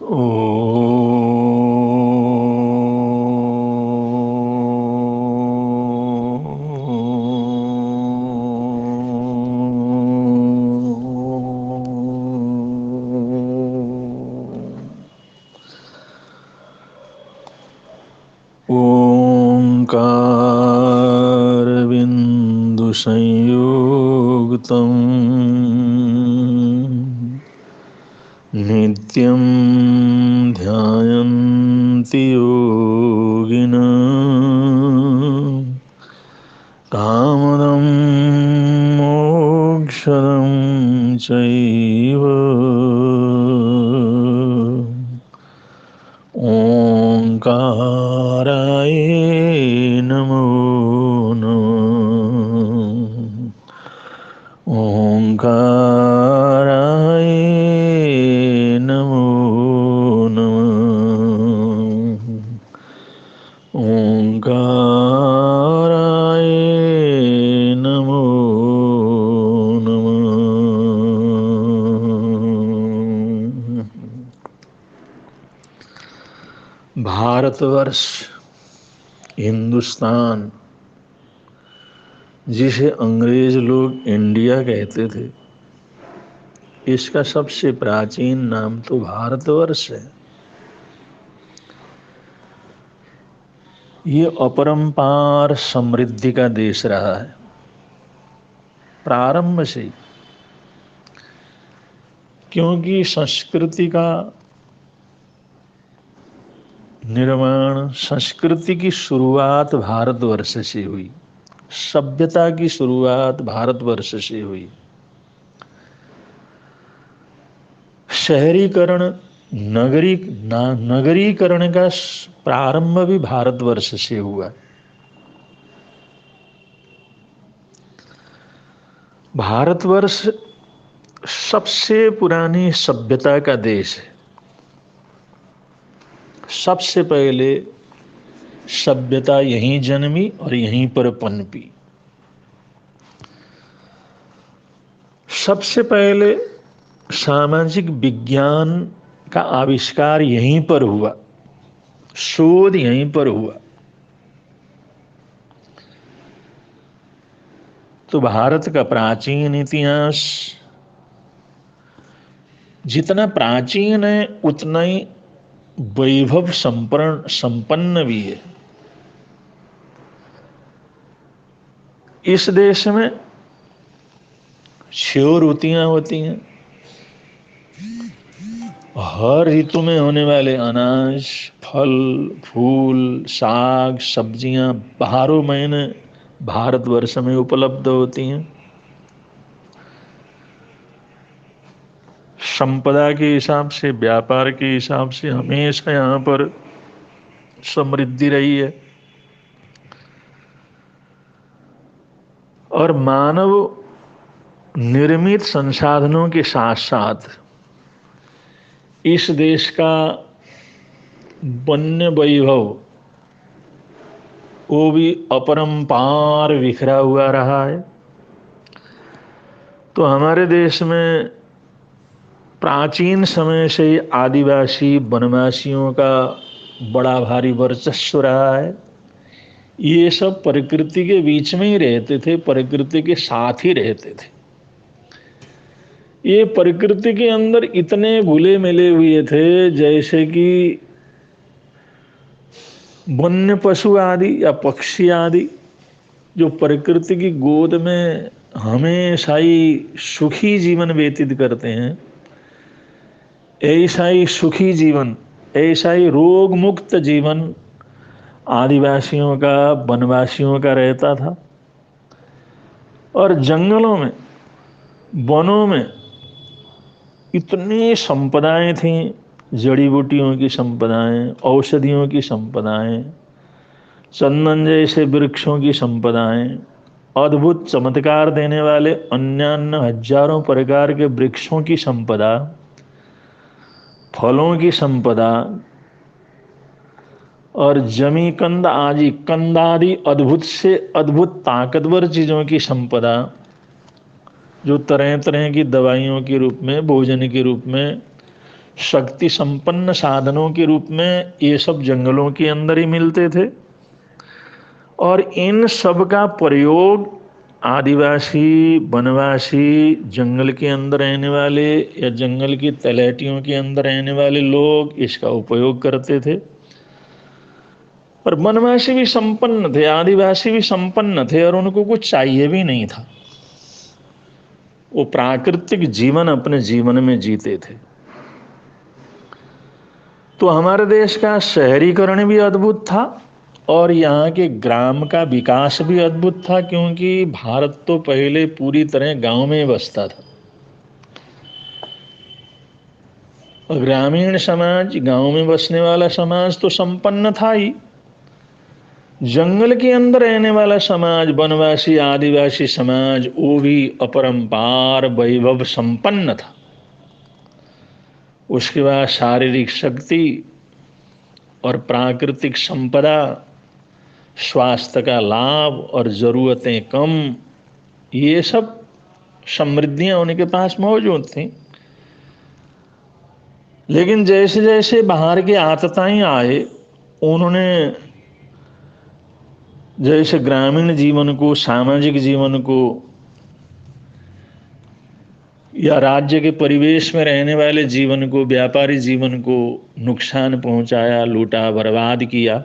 ओंकारबिंदु संयुक्तं नित्यं ध्यायन्ति योगिनः कामदं मोक्षदं चैव ओंकाराय नमो नमः। ओंकाराय नमो नमः। ओंकाराय नमो नमः। भारतवर्ष, हिंदुस्तान, जिसे अंग्रेज लोग इंडिया कहते थे, इसका सबसे प्राचीन नाम तो भारतवर्ष है। ये अपरंपार समृद्धि का देश रहा है प्रारंभ से ही, क्योंकि संस्कृति का निर्माण, संस्कृति की शुरुआत भारतवर्ष से हुई, सभ्यता की शुरुआत भारतवर्ष से हुई। शहरीकरण, नगरीकरण का प्रारंभ भी भारतवर्ष से हुआ। भारतवर्ष सबसे पुरानी सभ्यता का देश है। सबसे पहले सभ्यता यहीं जन्मी और यहीं पर पनपी। सबसे पहले सामाजिक विज्ञान का आविष्कार यहीं पर हुआ, शोध यहीं पर हुआ। तो भारत का प्राचीन इतिहास जितना प्राचीन है उतना ही वैभव संपन्न भी है। इस देश में 6 ऋतुएं होती हैं। हर ऋतु में होने वाले अनाज, फल, फूल, साग, सब्जियां 12 महीने भारतवर्ष में उपलब्ध होती हैं। संपदा के हिसाब से, व्यापार के हिसाब से हमेशा यहाँ पर समृद्धि रही है। और मानव निर्मित संसाधनों के साथ साथ इस देश का वन्य वैभव वो भी अपरंपार बिखरा हुआ रहा है। तो हमारे देश में प्राचीन समय से ही आदिवासी वनवासियों का बड़ा भारी वर्चस्व रहा है। ये सब प्रकृति के बीच में ही रहते थे, प्रकृति के साथ ही रहते थे। ये प्रकृति के अंदर इतने घुले मिले हुए थे जैसे कि वन्य पशु आदि या पक्षी आदि जो प्रकृति की गोद में हमेशा ही सुखी जीवन व्यतीत करते हैं, ऐसा ही सुखी जीवन, ऐसा ही रोग मुक्त जीवन आदिवासियों का, वनवासियों का रहता था। और जंगलों में, वनों में इतनी संपदाएं थीं, जड़ी बूटियों की संपदाएं, औषधियों की संपदाएं, चंदन जैसे वृक्षों की संपदाएं, अद्भुत चमत्कार देने वाले अन्यान्य हजारों प्रकार के वृक्षों की संपदा, फलों की संपदा और जमी कंदादि अद्भुत से अद्भुत ताकतवर चीज़ों की संपदा, जो तरह तरह की दवाइयों के रूप में, भोजन के रूप में, शक्ति संपन्न साधनों के रूप में ये सब जंगलों के अंदर ही मिलते थे। और इन सब का प्रयोग आदिवासी, वनवासी, जंगल के अंदर रहने वाले या जंगल की तलहटियों के अंदर रहने वाले लोग इसका उपयोग करते थे। पर वनवासी भी संपन्न थे, आदिवासी भी संपन्न थे, और उनको कुछ चाहिए भी नहीं था। वो प्राकृतिक जीवन अपने जीवन में जीते थे। तो हमारे देश का शहरीकरण भी अद्भुत था और यहाँ के ग्राम का विकास भी अद्भुत था, क्योंकि भारत तो पहले पूरी तरह गांव में बसता था। और ग्रामीण समाज, गांव में बसने वाला समाज तो संपन्न था ही। जंगल के अंदर रहने वाला समाज, वनवासी, आदिवासी समाज, वो भी अपरंपार वैभव संपन्न था। उसके बाद शारीरिक शक्ति और प्राकृतिक संपदा, स्वास्थ्य का लाभ और ज़रूरतें कम, ये सब समृद्धियां उनके पास मौजूद थीं। लेकिन जैसे जैसे बाहर के आतताएं आए, उन्होंने जैसे ग्रामीण जीवन को, सामाजिक जीवन को या राज्य के परिवेश में रहने वाले जीवन को, व्यापारी जीवन को नुकसान पहुंचाया, लूटा, बर्बाद किया।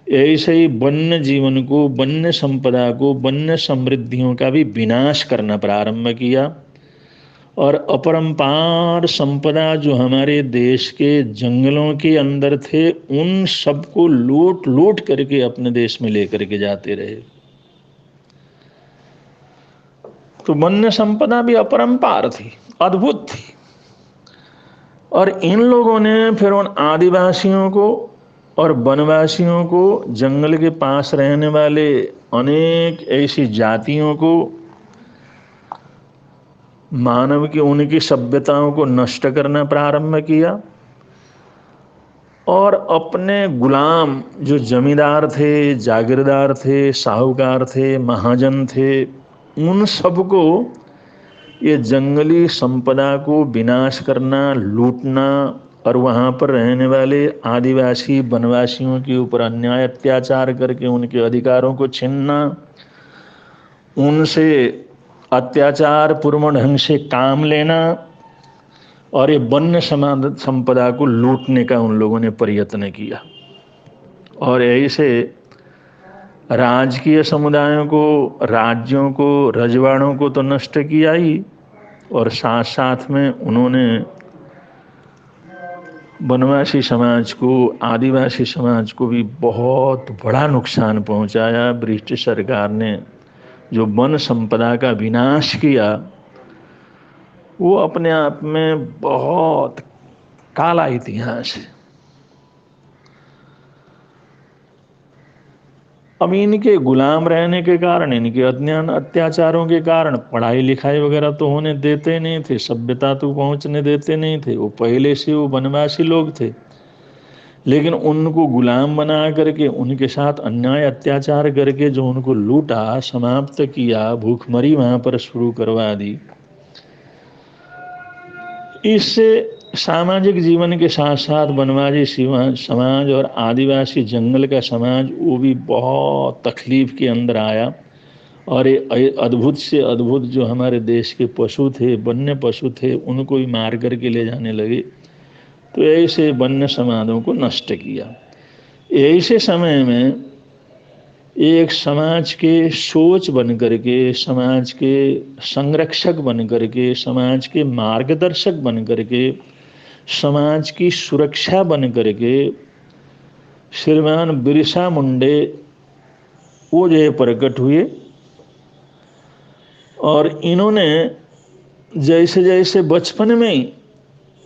ऐसे ही वन्य जीवन को, वन्य संपदा को, वन्य समृद्धियों का भी विनाश करना प्रारंभ किया। और अपरंपार संपदा जो हमारे देश के जंगलों के अंदर थे, उन सबको लूट लूट करके अपने देश में लेकर के जाते रहे। तो वन्य संपदा भी अपरंपार थी, अद्भुत थी। और इन लोगों ने फिर उन आदिवासियों को और वनवासियों को, जंगल के पास रहने वाले अनेक ऐसी जातियों को, मानव की उनकी सभ्यताओं को नष्ट करना प्रारंभ किया। और अपने गुलाम जो जमींदार थे, जागीरदार थे, साहूकार थे, महाजन थे, उन सबको ये जंगली संपदा को विनाश करना, लूटना, और वहाँ पर रहने वाले आदिवासी, वनवासियों के ऊपर अन्याय अत्याचार करके उनके अधिकारों को छीनना, उनसे अत्याचार पूर्ण ढंग से काम लेना, और ये वन्य संपदा को लूटने का उन लोगों ने प्रयत्न किया। और ऐसे राजकीय समुदायों को, राज्यों को, रजवाड़ों को तो नष्ट किया ही, और साथ साथ में उन्होंने वनवासी समाज को, आदिवासी समाज को भी बहुत बड़ा नुकसान पहुंचाया। ब्रिटिश सरकार ने जो वन संपदा का विनाश किया, वो अपने आप में बहुत काला इतिहास है। अब इनके गुलाम रहने के कारण, इनके अज्ञान अत्याचारों के कारण पढ़ाई लिखाई वगैरह तो होने देते नहीं थे, सभ्यता तो पहुंचने देते नहीं थे। वो पहले से वो वनवासी लोग थे, लेकिन उनको गुलाम बना करके, उनके साथ अन्याय अत्याचार करके जो उनको लूटा, समाप्त किया, भूखमरी वहाँ पर शुरू करवा दी। इससे सामाजिक जीवन के साथ साथ वनवासी समाज और आदिवासी जंगल का समाज, वो भी बहुत तकलीफ के अंदर आया। और ये अद्भुत से अद्भुत जो हमारे देश के पशु थे, वन्य पशु थे, उनको भी मार करके ले जाने लगे। तो ऐसे वन्य समाजों को नष्ट किया। ऐसे समय में एक समाज के सोच बन करके, समाज के संरक्षक बन करके, समाज के मार्गदर्शक बन करके, समाज की सुरक्षा बन करके श्रीमान बिरसा मुंडे वो जो है प्रकट हुए। और इन्होंने जैसे जैसे बचपन में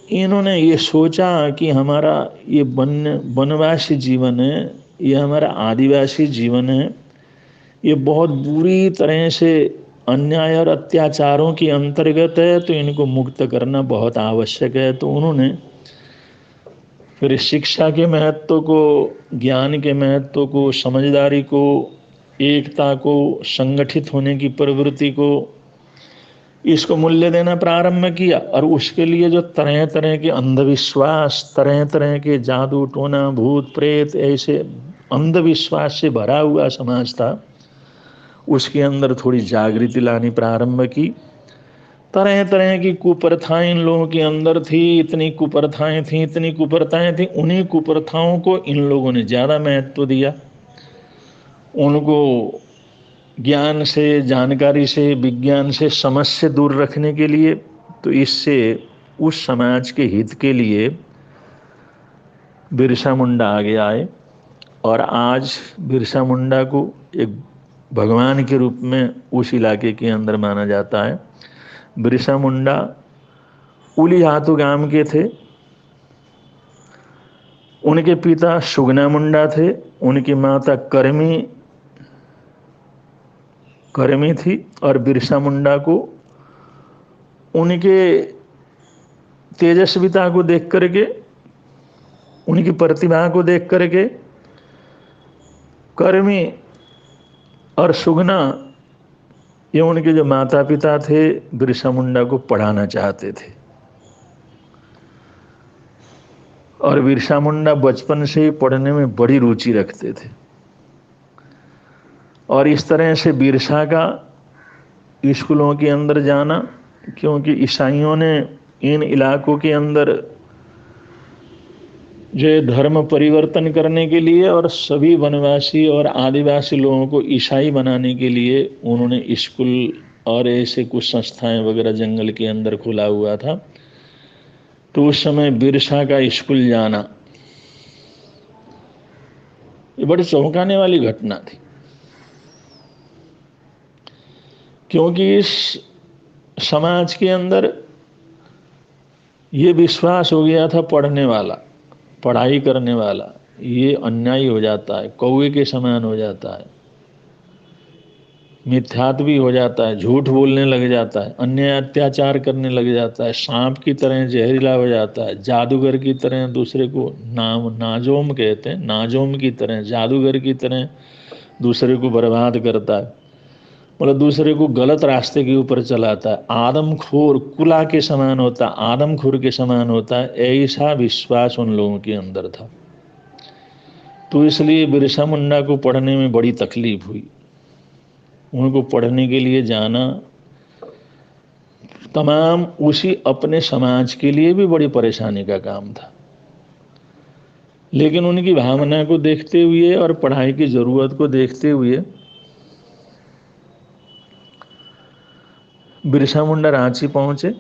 इन्होंने ये सोचा कि हमारा ये वनवासी जीवन है, ये हमारा आदिवासी जीवन है, ये बहुत बुरी तरह से अन्याय और अत्याचारों के अंतर्गत है, तो इनको मुक्त करना बहुत आवश्यक है। तो उन्होंने फिर शिक्षा के महत्व को, ज्ञान के महत्व को, समझदारी को, एकता को, संगठित होने की प्रवृत्ति को, इसको मूल्य देना प्रारंभ किया। और उसके लिए जो तरह तरह के अंधविश्वास, तरह तरह के जादू टोना, भूत प्रेत, ऐसे अंधविश्वास से भरा हुआ समाज था, उसके अंदर थोड़ी जागृति लानी प्रारंभ की। तरह तरह की कुप्रथाएं इन लोगों के अंदर थी, इतनी कुप्रथाएं थी, इतनी कुप्रथाएं थी। उन्हीं कुप्रथाओं को इन लोगों ने ज़्यादा महत्व दिया। उनको ज्ञान से, जानकारी से, विज्ञान से, समझ से दूर रखने के लिए, तो इससे उस समाज के हित के लिए बिरसा मुंडा आगे आए। और आज बिरसा मुंडा को एक भगवान के रूप में उस इलाके के अंदर माना जाता है। बिरसा मुंडा उलीहातू गांव के थे। उनके पिता सुगना मुंडा थे, उनकी माता करमी थी। और बिरसा मुंडा को उनके तेजस्विता को देख करके, उनकी प्रतिभा को देख करके करमी और सुगना, ये उनके जो माता पिता थे, बिरसा मुंडा को पढ़ाना चाहते थे। और बिरसा मुंडा बचपन से ही पढ़ने में बड़ी रुचि रखते थे। और इस तरह से बिरसा का स्कूलों के अंदर जाना, क्योंकि ईसाइयों ने इन इलाकों के अंदर जो धर्म परिवर्तन करने के लिए और सभी वनवासी और आदिवासी लोगों को ईसाई बनाने के लिए उन्होंने स्कूल और ऐसे कुछ संस्थाएं वगैरह जंगल के अंदर खुला हुआ था। तो उस समय बिरसा का स्कूल जाना ये बड़ी चौंकाने वाली घटना थी, क्योंकि इस समाज के अंदर ये विश्वास हो गया था, पढ़ने वाला, पढ़ाई करने वाला ये अन्यायी हो जाता है, कौवे के समान हो जाता है, मिथ्यात्वी हो जाता है, झूठ बोलने लग जाता है, अन्याय अत्याचार करने लग जाता है, सांप की तरह जहरीला हो जाता है, जादूगर की तरह दूसरे को नाजोम कहते हैं, नाजोम की तरह, जादूगर की तरह दूसरे को बर्बाद करता है, मतलब दूसरे को गलत रास्ते के ऊपर चलाता है, आदमखोर, कुला के समान होता है, आदमखोर के समान होता है। ऐसा विश्वास उन लोगों के अंदर था। तो इसलिए बिरसा मुंडा को पढ़ने में बड़ी तकलीफ हुई। उनको पढ़ने के लिए जाना तमाम उसी अपने समाज के लिए भी बड़ी परेशानी का काम था। लेकिन उनकी भावना को देखते हुए और पढ़ाई की ज़रूरत को देखते हुए बिरसा मुंडा रांची पहुंचे।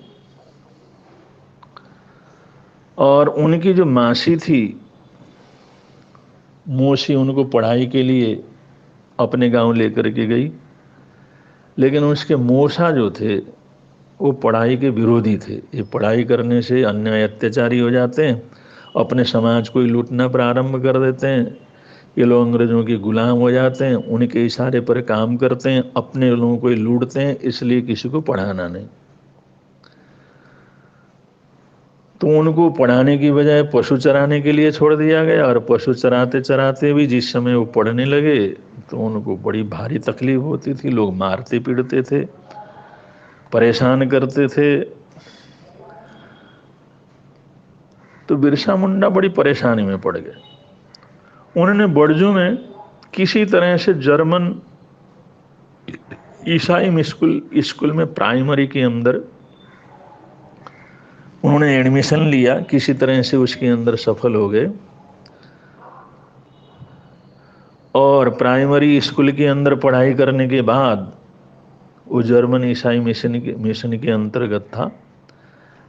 और उनकी जो मासी थी, मौसी, उनको पढ़ाई के लिए अपने गांव लेकर के गई। लेकिन उसके मौसा जो थे वो पढ़ाई के विरोधी थे। ये पढ़ाई करने से अन्याय अत्याचारी हो जाते हैं, अपने समाज को ही लूटना प्रारंभ कर देते हैं, ये लोग अंग्रेज़ों के गुलाम हो जाते हैं, उनके इशारे पर काम करते हैं, अपने लोगों को ही लूटते हैं, इसलिए किसी को पढ़ाना नहीं। तो उनको पढ़ाने की बजाय पशु चराने के लिए छोड़ दिया गया। और पशु चराते चराते भी जिस समय वो पढ़ने लगे तो उनको बड़ी भारी तकलीफ होती थी, लोग मारते पीटते थे, परेशान करते थे। तो बिरसा मुंडा बड़ी परेशानी में पड़ गए। उन्होंने बड़जू में किसी तरह से जर्मन ईसाई स्कूल में प्राइमरी के अंदर उन्होंने एडमिशन लिया, किसी तरह से उसके अंदर सफल हो गए। और प्राइमरी स्कूल के अंदर पढ़ाई करने के बाद वो जर्मन ईसाई मिशन के अंतर्गत था।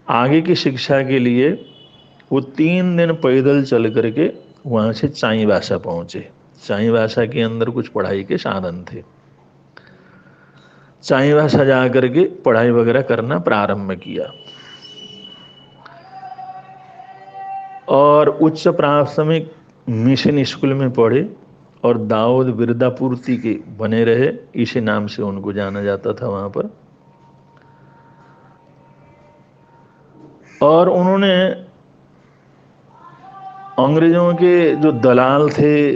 आगे की शिक्षा के लिए वो 3 दिन पैदल चल करके वहाँ से चाईबासा पहुँचे। चाईबासा के अंदर कुछ पढ़ाई के साधन थे। चाईबासा जा करके पढ़ाई वगैरह करना प्रारंभ किया। और उच्च प्राथमिक मिशन स्कूल में पढ़े और दाऊद बिरदापूर्ति के बने रहे, इसी नाम से उनको जाना जाता था वहाँ पर। और उन्होंने अंग्रेज़ों के जो दलाल थे,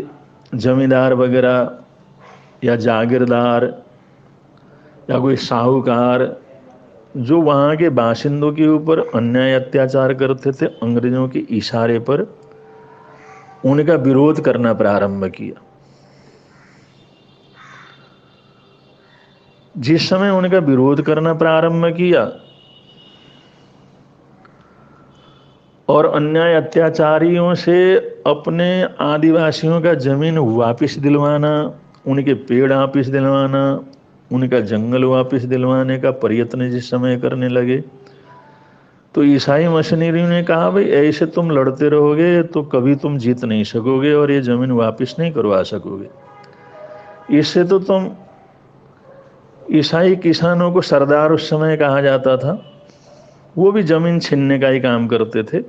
जमींदार वगैरह या जागीरदार या कोई साहूकार जो वहाँ के बाशिंदों के ऊपर अन्याय अत्याचार करते थे, अंग्रेजों के इशारे पर उनका विरोध करना प्रारंभ किया। जिस समय उनका विरोध करना प्रारंभ किया और अन्याय अत्याचारियों से अपने आदिवासियों का जमीन वापस दिलवाना, उनके पेड़ वापस दिलवाना, उनका जंगल वापस दिलवाने का प्रयत्न जिस समय करने लगे, तो ईसाई मशीनरी ने कहा भाई ऐसे तुम लड़ते रहोगे तो कभी तुम जीत नहीं सकोगे और ये जमीन वापस नहीं करवा सकोगे। इससे तो तुम, ईसाई किसानों को सरदार उस समय कहा जाता था, वो भी जमीन छीनने का ही काम करते थे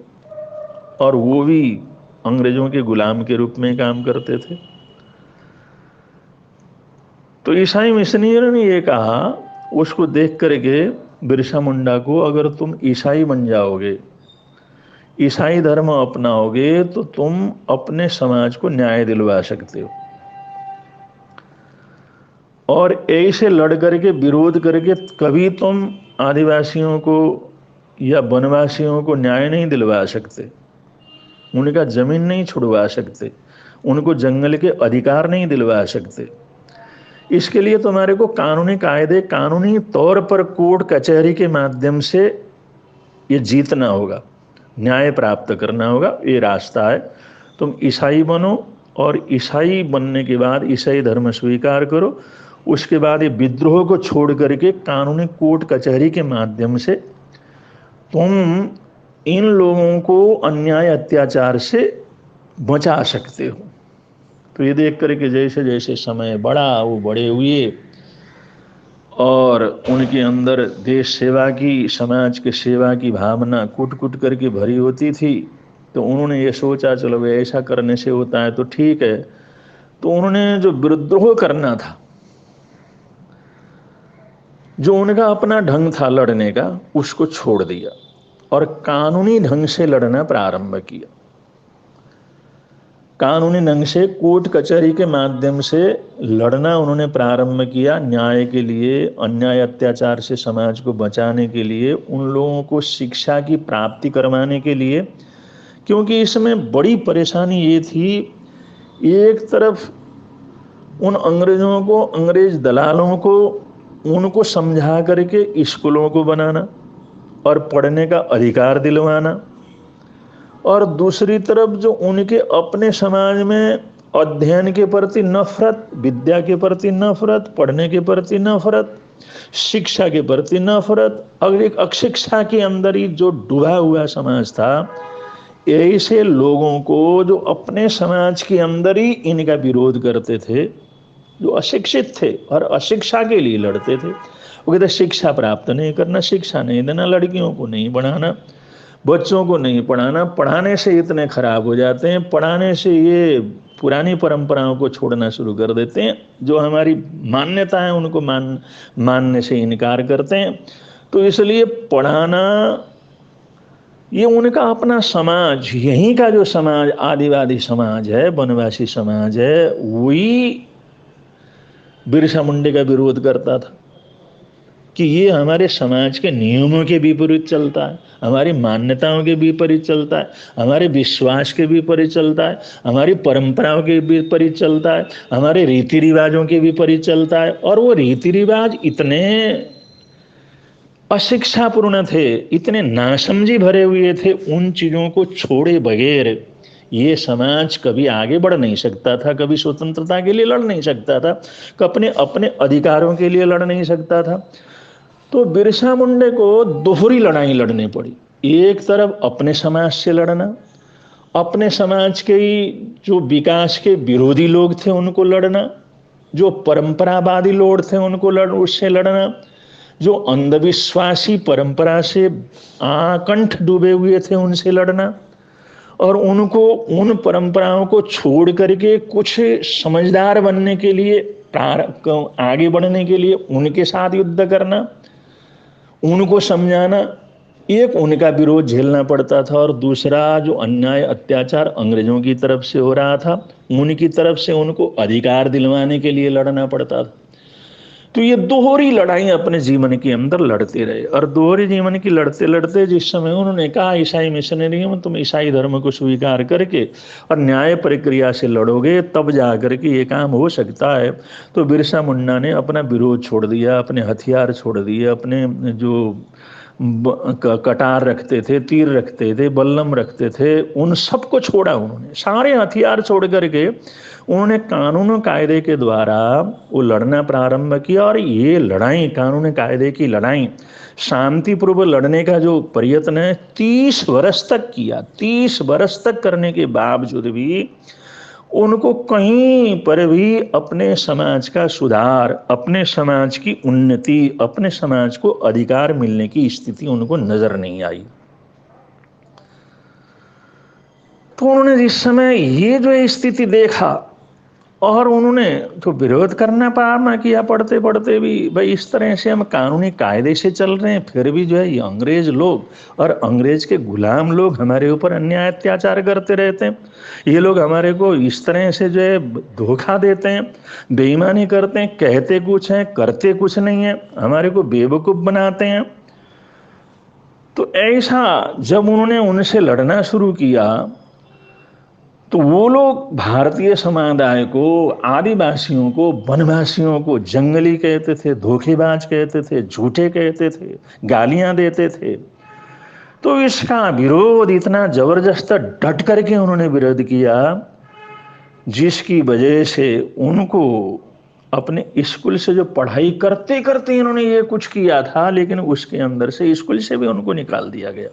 और वो भी अंग्रेजों के गुलाम के रूप में काम करते थे। तो ईसाई मिशनरी ने ये कहा, उसको देख करके बिरसा मुंडा को, अगर तुम ईसाई बन जाओगे, ईसाई धर्म अपनाओगे तो तुम अपने समाज को न्याय दिलवा सकते हो, और ऐसे लड़ करके विरोध करके कभी तुम आदिवासियों को या वनवासियों को न्याय नहीं दिलवा सकते, उनका जमीन नहीं छुड़वा सकते, उनको जंगल के अधिकार नहीं दिलवा सकते। इसके लिए तुम्हारे को कानूनी कायदे, कानूनी तौर पर कोर्ट कचहरी के माध्यम से ये जीतना होगा, न्याय प्राप्त करना होगा। ये रास्ता है, तुम ईसाई बनो और ईसाई बनने के बाद ईसाई धर्म स्वीकार करो, उसके बाद ये विद्रोह को छोड़ करके कानूनी कोर्ट कचहरी के माध्यम से तुम इन लोगों को अन्याय अत्याचार से बचा सकते हो। तो ये देख करके जैसे जैसे समय बढ़ा, वो बड़े हुए और उनके अंदर देश सेवा की, समाज के सेवा की भावना कुट कुट करके भरी होती थी। तो उन्होंने ये सोचा चलो भाई ऐसा करने से होता है तो ठीक है। तो उन्होंने जो विद्रोह करना था, जो उनका अपना ढंग था लड़ने का, उसको छोड़ दिया और कानूनी ढंग से लड़ना प्रारंभ किया। कानूनी ढंग से कोर्ट कचहरी के माध्यम से लड़ना उन्होंने प्रारंभ किया, न्याय के लिए, अन्याय अत्याचार से समाज को बचाने के लिए, उन लोगों को शिक्षा की प्राप्ति करवाने के लिए। क्योंकि इसमें बड़ी परेशानी ये थी, एक तरफ उन अंग्रेजों को, अंग्रेज दलालों को, उनको समझा करके स्कूलों को बनाना और पढ़ने का अधिकार दिलवाना, और दूसरी तरफ जो उनके अपने समाज में अध्ययन के प्रति नफरत, विद्या के प्रति नफरत, पढ़ने के प्रति नफरत, शिक्षा के प्रति नफरत, और एक अशिक्षा के अंदर ही जो डूबा हुआ समाज था, ऐसे लोगों को जो अपने समाज के अंदर ही इनका विरोध करते थे, जो अशिक्षित थे और अशिक्षा के लिए लड़ते थे, वो कहते शिक्षा प्राप्त नहीं करना, शिक्षा नहीं देना, लड़कियों को नहीं बढ़ाना, बच्चों को नहीं पढ़ाना, पढ़ाने से इतने खराब हो जाते हैं, पढ़ाने से ये पुरानी परंपराओं को छोड़ना शुरू कर देते हैं, जो हमारी मान्यता है उनको मानने से इनकार करते हैं। तो इसलिए पढ़ाना, ये उनका अपना समाज, यहीं का जो समाज आदिवासी समाज है, वनवासी समाज है, वही बिरसा मुंडे का विरोध करता था कि ये हमारे समाज के नियमों के विपरीत चलता है, हमारी मान्यताओं के विपरीत चलता है, हमारे विश्वास के विपरीत चलता है, हमारी परंपराओं के विपरीत चलता है, हमारे रीति रिवाजों के विपरीत चलता है। और वो रीति रिवाज इतने अशिक्षापूर्ण थे, इतने नासमझी भरे हुए थे, उन चीज़ों को छोड़े बगैर ये समाज कभी आगे बढ़ नहीं सकता था, कभी स्वतंत्रता के लिए लड़ नहीं सकता था, अपने अपने अधिकारों के लिए लड़ नहीं सकता था। तो बिरसा मुंडे को दोहरी लड़ाई लड़नी पड़ी, एक तरफ अपने समाज से लड़ना, अपने समाज के जो विकास के विरोधी लोग थे उनको लड़ना, जो परंपरावादी लोग थे उनको उससे लड़ना, जो अंधविश्वासी परंपरा से आकंठ डूबे हुए थे उनसे लड़ना, और उनको उन परंपराओं को छोड़ करके कुछ समझदार बनने के लिए, आगे बढ़ने के लिए उनके साथ युद्ध करना, उनको समझाना। एक उनका विरोध झेलना पड़ता था और दूसरा जो अन्याय अत्याचार अंग्रेजों की तरफ से हो रहा था, उनकी तरफ से उनको अधिकार दिलवाने के लिए लड़ना पड़ता था। तो ये दोहरी लड़ाई अपने जीवन के अंदर लड़ते रहे, और दोहरी जीवन की लड़ते लड़ते जिस समय उन्होंने कहा ईसाई मिशनरी में तुम ईसाई धर्म को स्वीकार करके और न्याय प्रक्रिया से लड़ोगे तब जाकर के ये काम हो सकता है, तो बिरसा मुंडा ने अपना विरोध छोड़ दिया, अपने हथियार छोड़ दिए, अपने जो कटार रखते थे, तीर रखते थे, बल्लम रखते थे, उन सबको छोड़ा उन्होंने, सारे हथियार छोड़ करके उन्होंने कानून कायदे के द्वारा वो लड़ना प्रारंभ किया। और ये लड़ाई, कानून कायदे की लड़ाई, शांतिपूर्वक लड़ने का जो प्रयत्न है 30 वर्ष तक किया। 30 वर्ष तक करने के बावजूद भी उनको कहीं पर भी अपने समाज का सुधार, अपने समाज की उन्नति, अपने समाज को अधिकार मिलने की स्थिति उनको नजर नहीं आई। तो उन्होंने जिस समय ये जो स्थिति देखा और उन्होंने तो विरोध करना प्रारंभ किया, पढ़ते पढ़ते भी भाई इस तरह से हम कानूनी कायदे से चल रहे हैं, फिर भी जो है ये अंग्रेज लोग और अंग्रेज के गुलाम लोग हमारे ऊपर अन्याय अत्याचार करते रहते हैं। ये लोग हमारे को इस तरह से जो है धोखा देते हैं, बेईमानी करते हैं, कहते कुछ हैं करते कुछ नहीं है, हमारे को बेवकूफ़ बनाते हैं। तो ऐसा जब उन्होंने उनसे लड़ना शुरू किया तो वो लोग भारतीय समुदाय को, आदिवासियों को, वनवासियों को जंगली कहते थे, धोखेबाज कहते थे, झूठे कहते थे, गालियां देते थे। तो इसका विरोध इतना जबरदस्त डट करके उन्होंने विरोध किया, जिसकी वजह से उनको अपने स्कूल से जो पढ़ाई करते करते इन्होंने ये कुछ किया था, लेकिन उसके अंदर से स्कूल से भी उनको निकाल दिया गया,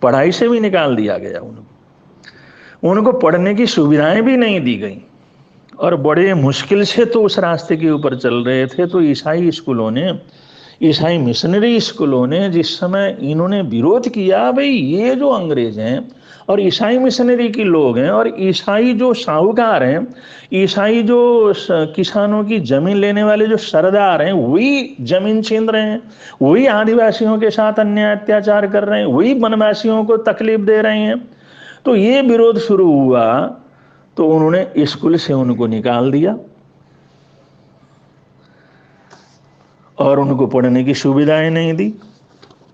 पढ़ाई से भी निकाल दिया गया, उनको पढ़ने की सुविधाएं भी नहीं दी गई, और बड़े मुश्किल से तो उस रास्ते के ऊपर चल रहे थे। तो ईसाई स्कूलों ने, ईसाई मिशनरी स्कूलों ने जिस समय इन्होंने विरोध किया, भाई ये जो अंग्रेज हैं और ईसाई मिशनरी के लोग हैं और ईसाई जो साहूकार हैं, ईसाई जो किसानों की जमीन लेने वाले जो सरदार हैं, वही जमीन छीन रहे हैं, वही आदिवासियों के साथ अन्याय अत्याचार कर रहे हैं, वही वनवासियों को तकलीफ दे रहे हैं। तो ये विरोध शुरू हुआ तो उन्होंने स्कूल से उनको निकाल दिया और उनको पढ़ने की सुविधाएं नहीं दी,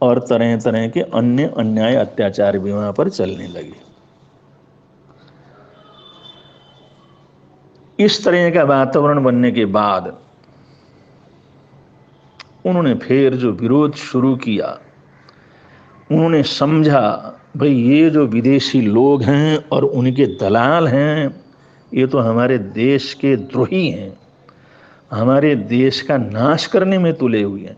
और तरह तरह के अन्य अन्याय अत्याचार भी वहां पर चलने लगे। इस तरह का वातावरण बनने के बाद उन्होंने फिर जो विरोध शुरू किया, उन्होंने समझा भाई ये जो विदेशी लोग हैं और उनके दलाल हैं, ये तो हमारे देश के द्रोही हैं, हमारे देश का नाश करने में तुले हुए हैं।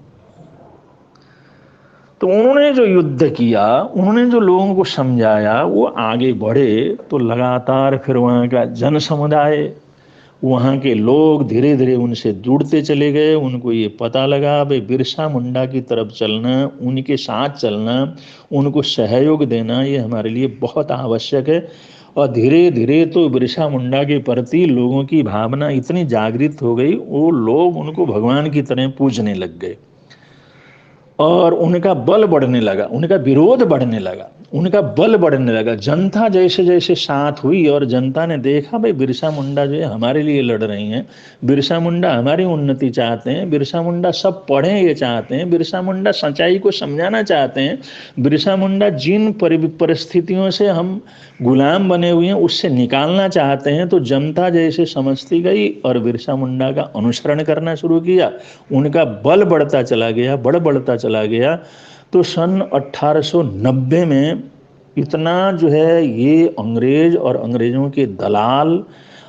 तो उन्होंने जो युद्ध किया, उन्होंने जो लोगों को समझाया, वो आगे बढ़े। तो लगातार फिर वहाँ का जन समुदाय, वहाँ के लोग धीरे धीरे उनसे जुड़ते चले गए। उनको ये पता लगा भाई बिरसा मुंडा की तरफ चलना, उनके साथ चलना, उनको सहयोग देना, ये हमारे लिए बहुत आवश्यक है। और धीरे धीरे तो बिरसा मुंडा के प्रति लोगों की भावना इतनी जागृत हो गई, वो लोग उनको भगवान की तरह पूजने लग गए और उनका बल बढ़ने लगा, उनका विरोध बढ़ने लगा, उनका बल बढ़ने लगा। जनता जैसे जैसे साथ हुई और जनता ने देखा भाई बिरसा मुंडा जो है हमारे लिए लड़ रही हैं, बिरसा मुंडा हमारी उन्नति चाहते हैं, बिरसा मुंडा सब पढ़ें ये चाहते हैं, बिरसा मुंडा सच्चाई को समझाना चाहते हैं, बिरसा मुंडा जिन परिस्थितियों से हम गुलाम बने हुए हैं उससे निकालना चाहते हैं। तो जनता जैसे समझती गई और बिरसा मुंडा का अनुसरण करना शुरू किया, उनका बल बढ़ता चला गया, बढ़ता चला गया। तो सन 1890 में इतना जो है ये अंग्रेज और अंग्रेज़ों के दलाल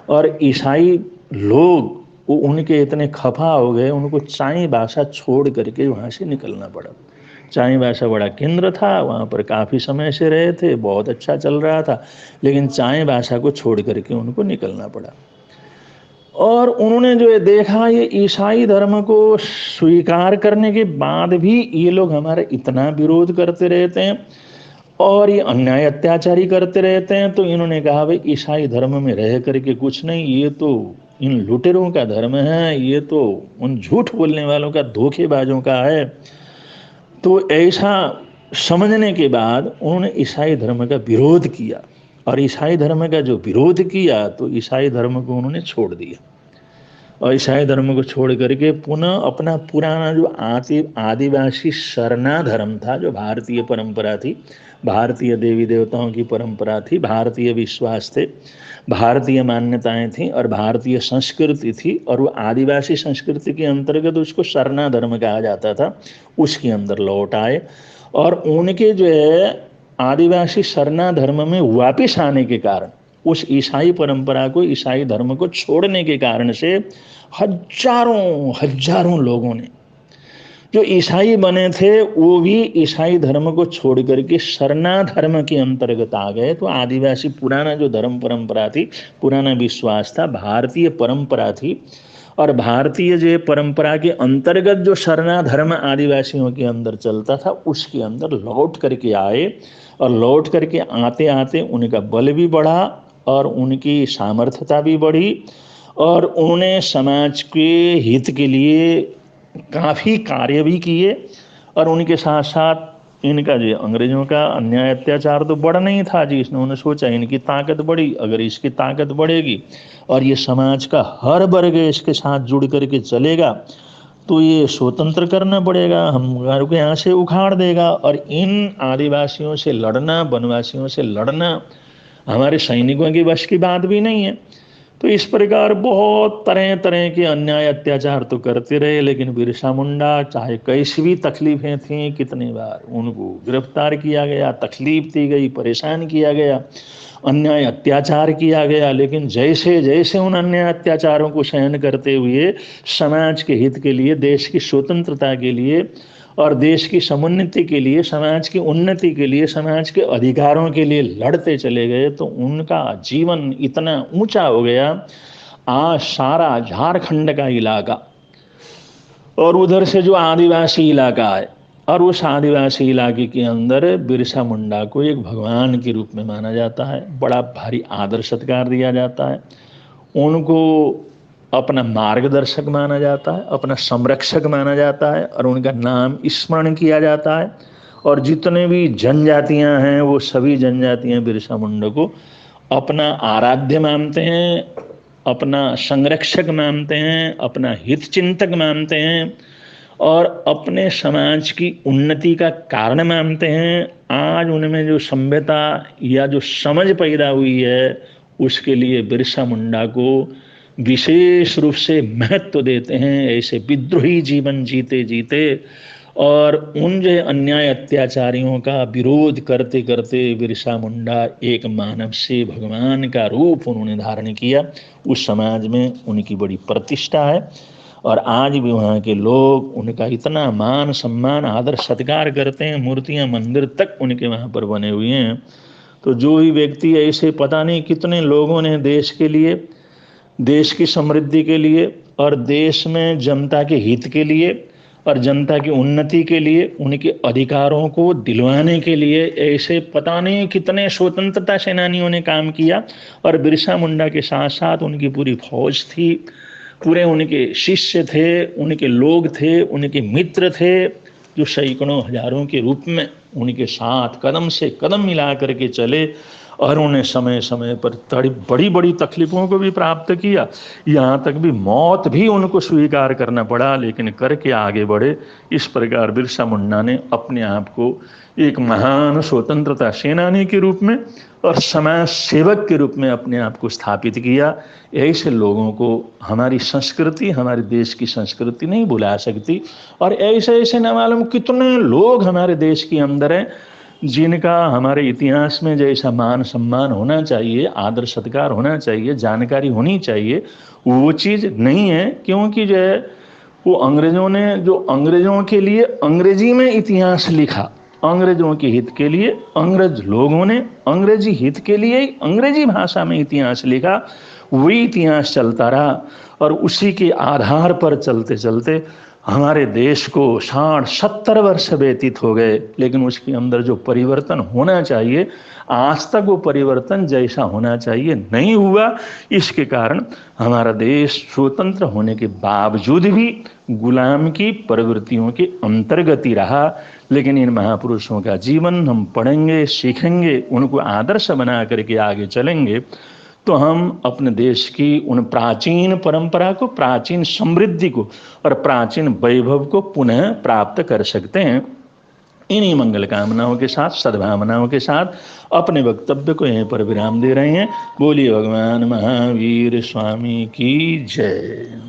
और ईसाई लोग वो उनके इतने खफा हो गए, उनको चाई भाषा छोड़ करके वहाँ से निकलना पड़ा। चाई भाषा बड़ा केंद्र था, वहाँ पर काफ़ी समय से रहे थे, बहुत अच्छा चल रहा था, लेकिन चाई भाषा को छोड़ करके उनको निकलना पड़ा। और उन्होंने जो है देखा ये ईसाई धर्म को स्वीकार करने के बाद भी ये लोग हमारे इतना विरोध करते रहते हैं और ये अन्याय अत्याचारी करते रहते हैं। तो इन्होंने कहा भाई ईसाई धर्म में रह करके कुछ नहीं, ये तो इन लुटेरों का धर्म है, ये तो उन झूठ बोलने वालों का, धोखेबाजों का है। तो ऐसा समझने के बाद उन्होंने ईसाई धर्म का विरोध किया, और ईसाई धर्म का जो विरोध किया तो ईसाई धर्म को उन्होंने छोड़ दिया और ईसाई धर्म को छोड़ करके पुनः अपना पुराना जो आदिवासी सरना धर्म था, जो भारतीय परंपरा थी, भारतीय देवी देवताओं की परंपरा थी, भारतीय विश्वास थे, भारतीय मान्यताएं थी और भारतीय संस्कृति थी, और वो आदिवासी संस्कृति के अंतर्गत उसको सरना धर्म कहा जाता था, उसके अंदर लौट आए। और उनके जो है आदिवासी सरना धर्म में वापिस आने के कारण, उस ईसाई परंपरा को, ईसाई धर्म को छोड़ने के कारण से हजारों हजारों लोगों ने, जो ईसाई बने थे वो भी ईसाई धर्म को छोड़ करके सरना धर्म के अंतर्गत आ गए। तो आदिवासी पुराना जो धर्म परंपरा थी, पुराना विश्वास था, भारतीय परंपरा थी, और भारतीय जो परंपरा के अंतर्गत जो सरना धर्म आदिवासियों के अंदर चलता था, उसके अंदर लौट करके आए। और लौट करके आते आते उनका बल भी बढ़ा और उनकी सामर्थ्यता भी बढ़ी, और उन्होंने समाज के हित के लिए काफ़ी कार्य भी किए। और उनके साथ साथ इनका जो अंग्रेजों का अन्याय अत्याचार तो बढ़ नहीं था जी, इन्होंने सोचा इनकी ताकत बढ़ी, अगर इसकी ताकत बढ़ेगी और ये समाज का हर वर्ग इसके साथ जुड़ करके चलेगा तो ये स्वतंत्र करना पड़ेगा, हम घर को यहाँ से उखाड़ देगा। और इन आदिवासियों से लड़ना, वनवासियों से लड़ना हमारे सैनिकों की बस की बात भी नहीं है। तो इस प्रकार बहुत तरह तरह के अन्याय अत्याचार तो करते रहे, लेकिन बिरसा मुंडा चाहे कैसी भी तकलीफें थीं, कितनी बार उनको गिरफ्तार किया गया, तकलीफ दी गई, परेशान किया गया, अन्याय अत्याचार किया गया, लेकिन जैसे जैसे उन अन्याय अत्याचारों को सहन करते हुए समाज के हित के लिए, देश की स्वतंत्रता के लिए और देश की समुन्नति के लिए, समाज की उन्नति के लिए, समाज के अधिकारों के लिए लड़ते चले गए, तो उनका जीवन इतना ऊंचा हो गया। आज सारा झारखंड का इलाका और उधर से जो आदिवासी इलाका है, और उस आदिवासी इलाके के अंदर बिरसा मुंडा को एक भगवान के रूप में माना जाता है, बड़ा भारी आदर सत्कार दिया जाता है, उनको अपना मार्गदर्शक माना जाता है, अपना संरक्षक माना जाता है, और उनका नाम स्मरण किया जाता है। और जितने भी जनजातियां हैं वो सभी जनजातियां बिरसा मुंडा को अपना आराध्य मानते हैं, अपना संरक्षक मानते हैं, अपना हित चिंतक मानते हैं, और अपने समाज की उन्नति का कारण मानते हैं। आज उनमें जो सभ्यता या जो समझ पैदा हुई है, उसके लिए बिरसा मुंडा को विशेष रूप से महत्व देते हैं। ऐसे विद्रोही जीवन जीते जीते और उन जो अन्याय अत्याचारियों का विरोध करते करते बिरसा मुंडा एक मानव से भगवान का रूप उन्होंने धारण किया। उस समाज में उनकी बड़ी प्रतिष्ठा है, और आज भी वहाँ के लोग उनका इतना मान सम्मान आदर सत्कार करते हैं, मूर्तियाँ मंदिर तक उनके वहाँ पर बने हुए हैं। तो जो ही व्यक्ति ऐसे, पता नहीं कितने लोगों ने देश के लिए, देश की समृद्धि के लिए और देश में जनता के हित के लिए और जनता की उन्नति के लिए, उनके अधिकारों को दिलवाने के लिए ऐसे पता नहीं कितने स्वतंत्रता सेनानियों ने काम किया। और बिरसा मुंडा के साथ साथ उनकी पूरी फौज थी, पूरे उनके शिष्य थे, उनके लोग थे, उनके मित्र थे, जो सैकड़ों हजारों के रूप में उनके साथ कदम से कदम मिला करके चले, और उन्हें समय समय पर बड़ी बड़ी तकलीफ़ों को भी प्राप्त किया, यहाँ तक भी मौत भी उनको स्वीकार करना पड़ा, लेकिन करके आगे बढ़े। इस प्रकार बिरसा मुंडा ने अपने आप को एक महान स्वतंत्रता सेनानी के रूप में और समाज सेवक के रूप में अपने आप को स्थापित किया। ऐसे लोगों को हमारी संस्कृति, हमारे देश की संस्कृति नहीं भुला सकती। और ऐसे ऐसे न मालूम कितने लोग हमारे देश के अंदर हैं जिनका हमारे इतिहास में जैसा मान सम्मान होना चाहिए, आदर सत्कार होना चाहिए, जानकारी होनी चाहिए, वो चीज़ नहीं है। क्योंकि जो है वो अंग्रेजों ने, जो अंग्रेजों के लिए अंग्रेजी में इतिहास लिखा, अंग्रेजों के हित के लिए अंग्रेज लोगों ने अंग्रेजी हित के लिए अंग्रेजी भाषा में इतिहास लिखा, वही इतिहास चलता रहा। और उसी के आधार पर चलते चलते हमारे देश को 60-70 वर्ष व्यतीत हो गए, लेकिन उसके अंदर जो परिवर्तन होना चाहिए, आज तक वो परिवर्तन जैसा होना चाहिए नहीं हुआ। इसके कारण हमारा देश स्वतंत्र होने के बावजूद भी गुलाम की प्रवृत्तियों के अंतर्गत ही रहा। लेकिन इन महापुरुषों का जीवन हम पढ़ेंगे, सीखेंगे, उनको आदर्श बना करके आगे चलेंगे, तो हम अपने देश की उन प्राचीन परंपरा को, प्राचीन समृद्धि को और प्राचीन वैभव को पुनः प्राप्त कर सकते हैं। इन्हीं मंगल कामनाओं के साथ, सद्भावनाओं के साथ अपने वक्तव्य को यहीं पर विराम दे रहे हैं। बोलिए भगवान महावीर स्वामी की जय।